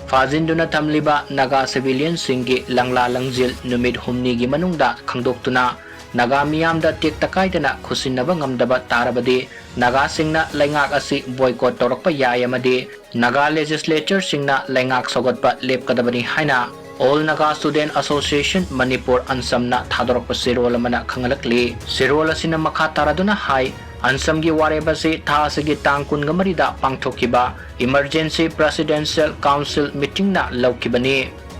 Fajinduna tamliba Naga civilian singgi Langla Langjil Numit humnigi manungda khangdoktuna Naga miyamda tektakai-dana khusinnaba ngamdaba tarabadi Naga singna leingak asi boycott tawrakpa yai amadi Naga legislature singna leingak sogatpa lepkadabani haina All Naga Student Association Manipur ANSAM na thadorokpa sirol amana khangalakli sirol asina makha taraduna hai ANSAM gi warebasi tha asigi tang 19 da pangthokiba Emergency Presidential Council meeting na laukibani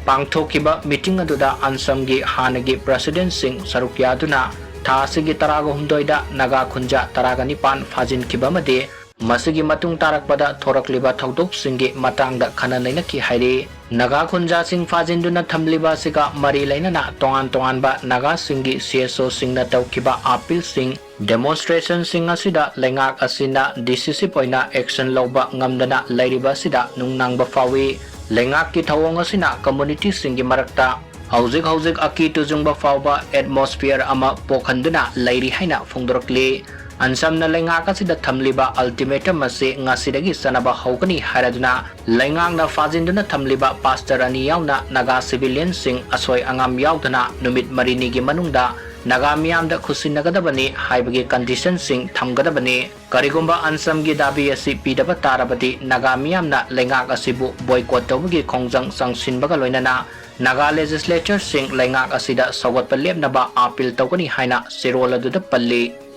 pangthokiba meeting aduda ANSAM gi hanagi president sing saruk yaduna tha asigi taraga humdoida Naga khunja taraga nipan phajinkiba made masigi matung tarakpada thorakliba thodok singi matangda khana nainaki hairi Naga khunja sing phajinduna thamliba siga mari lainana tongan ba Naga singi CSO singna tawkiba appeal sing demonstration sing asida leingak asina decisive oina action loba ngamdana lairiba sida nungnangba fawi leingak ki thawong asina community singi marakta hauzik aki tujungba fawba atmosphere ama pokhanduna lairi haina phongdorakli ANSAM na leingak asida thamliba ultimatum ase ngasidagi sanaba haukani haraduna leingak na fajinduna thamliba pastor ani yauna Naga civilian sing asoi angam yaudana numit marini gi manungda Naga miyamda khusinnagadabani haibagi condition sing thamgadabani karigumba ANSAM gi dabi asi pidaba tarabadi Naga miyamna leingak asibu boycott tawbagi khongjang sangsinbaga loinana Naga legislature sing leingak asida sogatpa lepnaba appeal tawkani haina sirol aduda palli